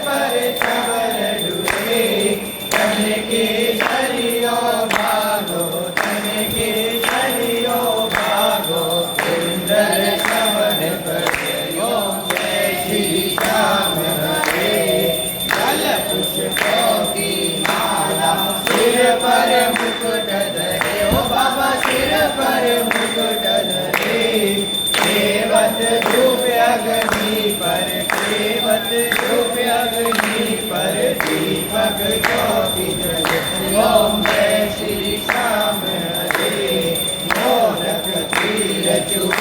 पर चवर डुले। तन के शरियो भागो, तन के शरियो भागो, सुंदर श्रवण करो। जय श्री श्याम हरे। जल पुष्पों की माला सिर पर मुकुट धरे। ओ बाबा सिर पर मुकुट धरे। सेवत धूप अग्नि पर, सेवत धूप अग्नि पर, दीपक ज्योति जले। ओम जय श्री श्याम हरे। मोदक तीर चूर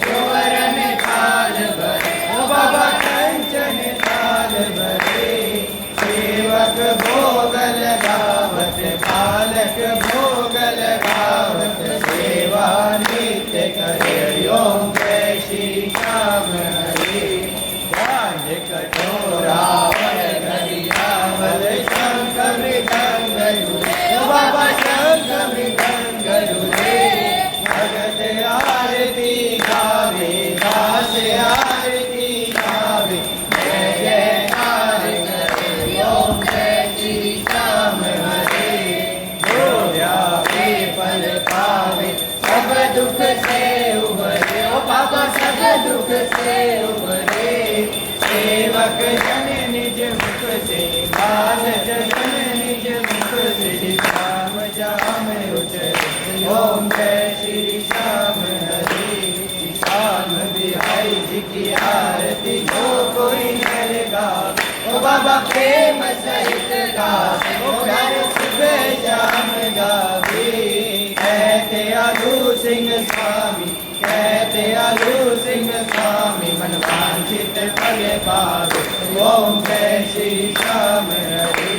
सुवर्ण थाल भरे। ओ बाबा कंचन थाल भरे। सेवक भोग लगावत, बालक भोग लगावत, सेवा नित्य करे। ओम जय श्री श्याम हरे। राज कटोरा घड़ियावल, शंख मृदंग लूटे। बाबा शंख मृदंग लूटे। भगत आरती गावे, दास आरती गावे, जय जयकार करे। ओम जय श्री श्याम हरे। जो जावे फल पावे, सब दुख से उबरे। ओ बाबा सब दुख से उबरे। सेवक जन निज मुख से, बाल जन निज मुख से, श्याम जाम उचरे। ओम जय श्री श्याम हरे। श्याम बिहारी जी की आरती जो कोई नर गावे। ओ बाबा प्रेम सहित गावे, ओ प्यारे सुबह शाम गावे। कहते आलू सिंह स्वामी, कहते आलू सिंह स्वामी, मन वांछित फल पावे। ओम जय श्री श्याम हरे।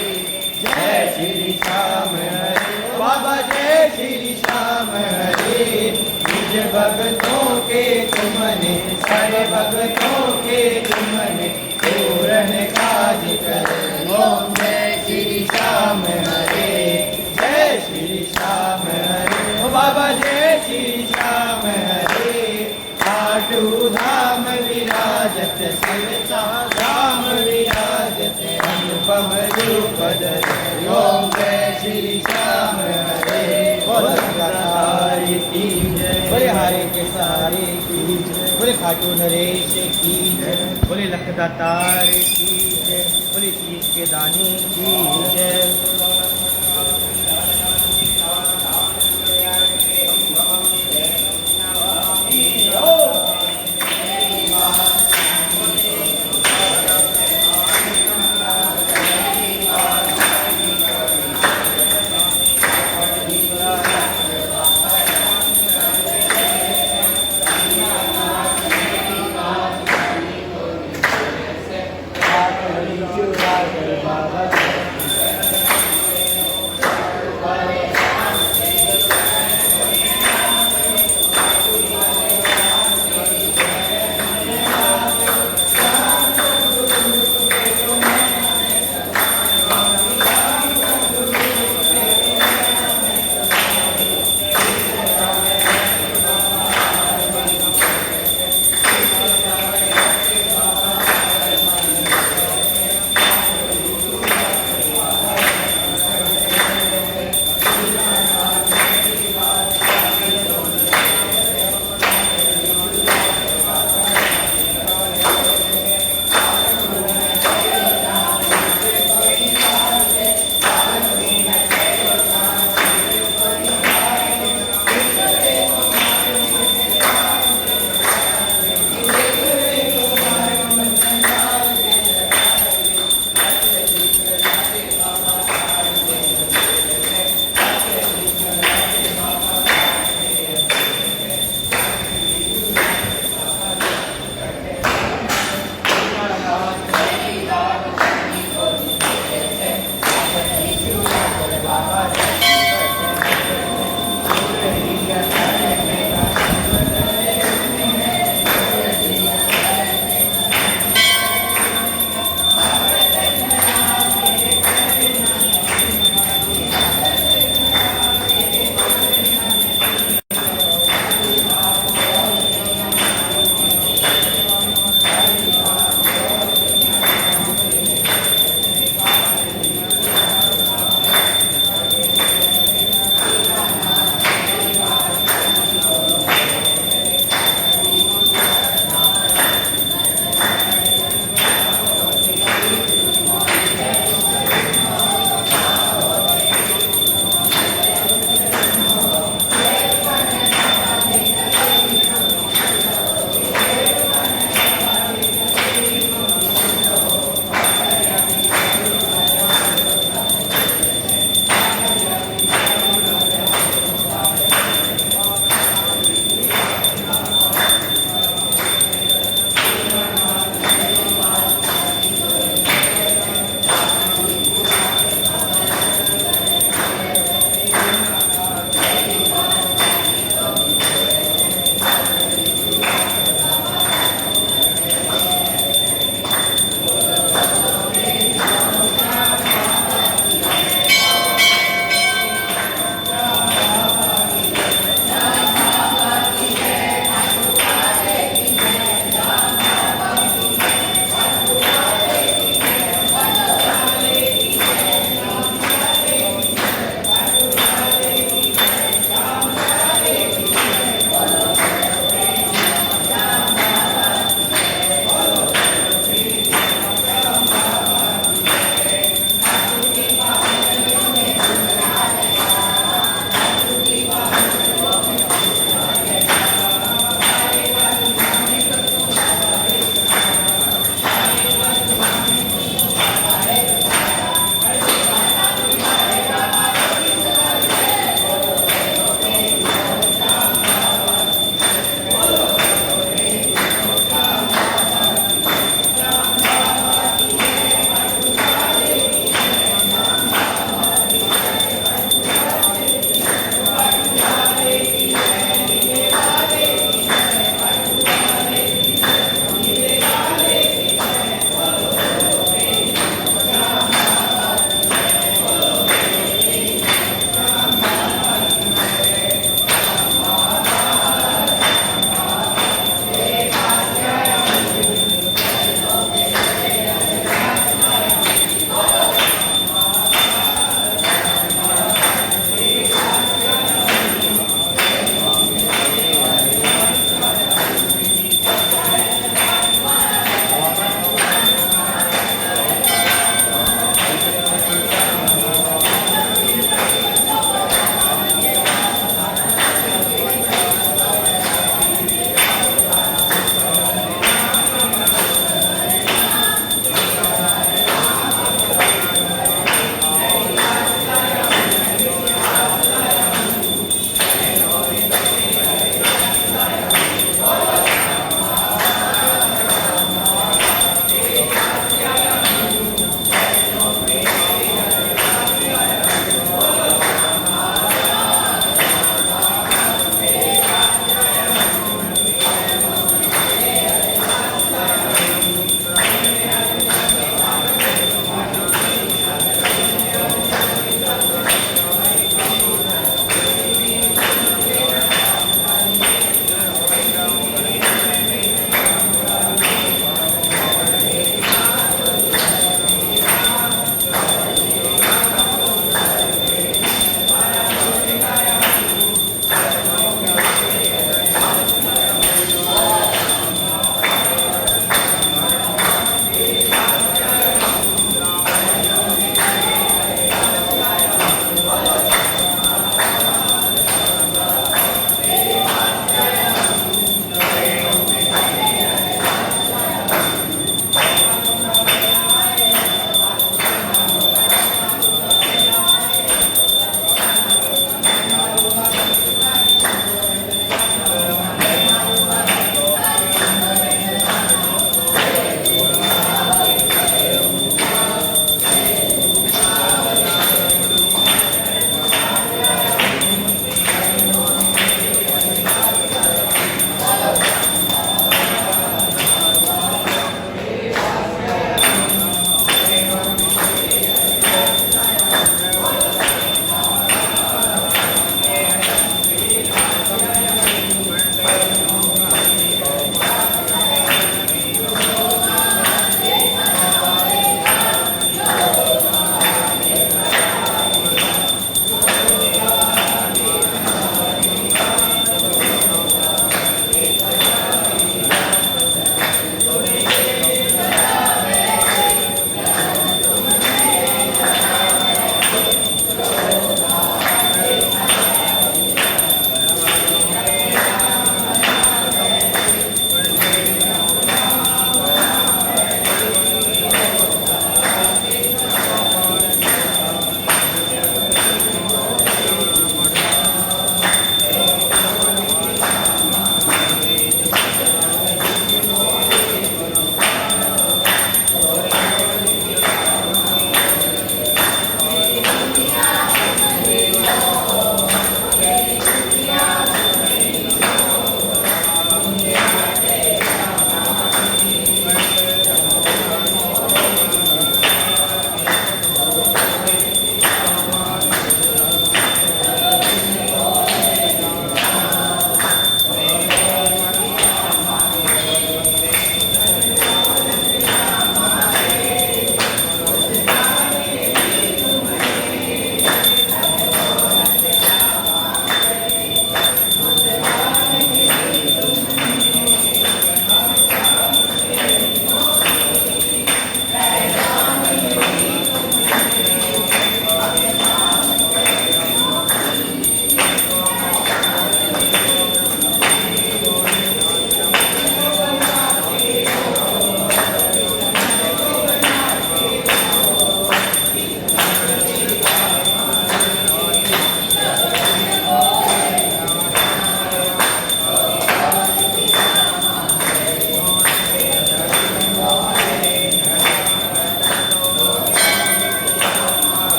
जय श्री श्याम हरे। बाबा जय श्री श्याम हरे। निज भक्तों के तुमने, सारे भक्तों के तुमने, पूर्ण काज करे। ओम जय श्री श्याम हरे। जय श्री श्याम हरे। ओ बाबा जय श्री श्याम हरे। खाटू धाम विराजत, सिरसा धाम विराजत, अनुपम रूप धरे। ओम जय श्री श्याम हरे। बोले हरि की जय, बोले हरे के सारे की जय, बोले खाटू नरेश की जय, बोले लखदातार की जय, बोले शीश के दानी की जय।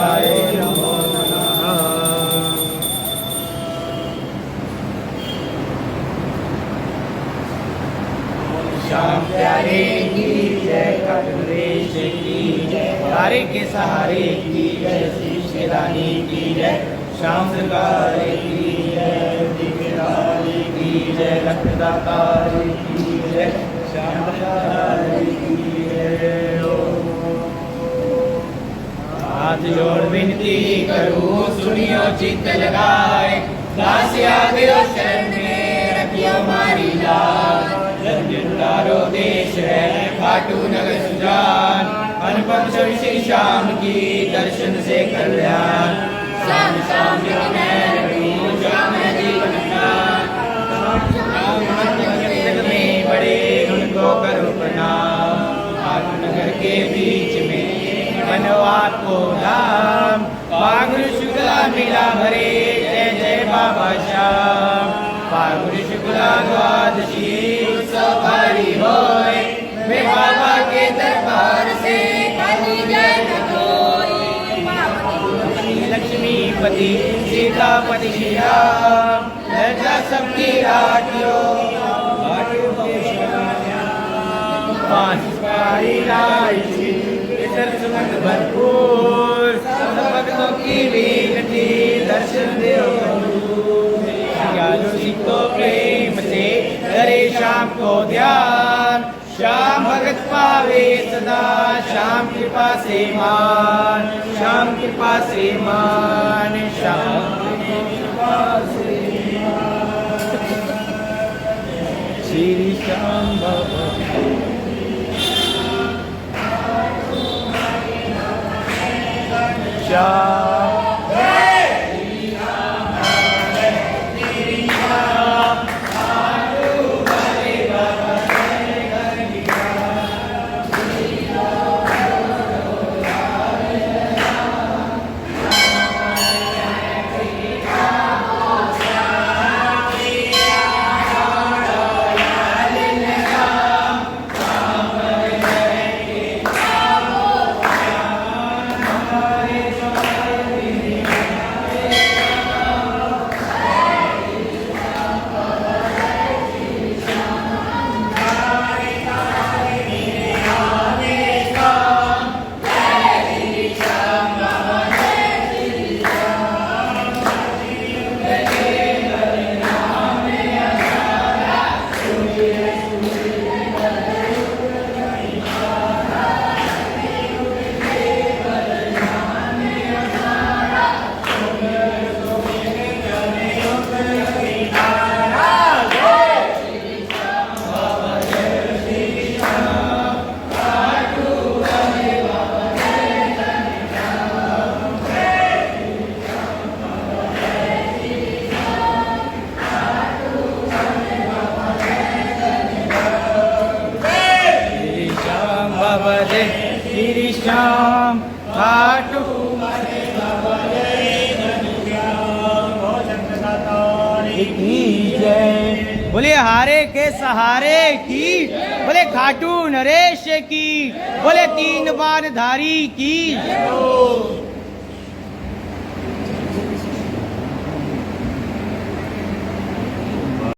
शिवाय नमो नमः। श्याम प्यारे की जय, करुणेश की जय, हारे के सहारे की जय, श्री रानी की जय, श्याम सरकार की जय, दिव्यदारी की जय, रक्तदातारी की जय, श्याम सरकार की जय। हाथ जोड़ विनती करूं, सुनियो चित्त लगाए, दास आ गयो शरण में, रखियो मारी लाज। तारो देश है खाटू नगर सुजान, अनुपम छवि श्री श्याम की दर्शन से कल्याण। श्याम श्याम श्याम जीवन में बड़े उनको करो प्रणाम। खाटू नगर के बीच में मनवात को धाम, फागुन शुक्ला मिला भरे, जय जय बाबा श्याम। फागुन शुक्ला द्वादशी उत्सव भारी होए, वे बाबा के दरबार से खाली जय न कोई। लक्ष्मीपति सीतापति श्री राम, लज्जा सबकी राखियो, पांच पारी राजी, इधर सुगंध भरपूर, सब भक्तों की विनती दर्शन देव। तो प्रेम से करे श्याम को ध्यान, श्याम भगत पावे सदा, श्याम कृपा से मान, श्याम कृपा से मान, श्याम कृपा से मान। श्री श्याम बाबा श्याम श्री श्याम खाटू की जय। बोले हारे के सहारे की, बोले खाटू नरेश की, बोले तीन बार धारी की।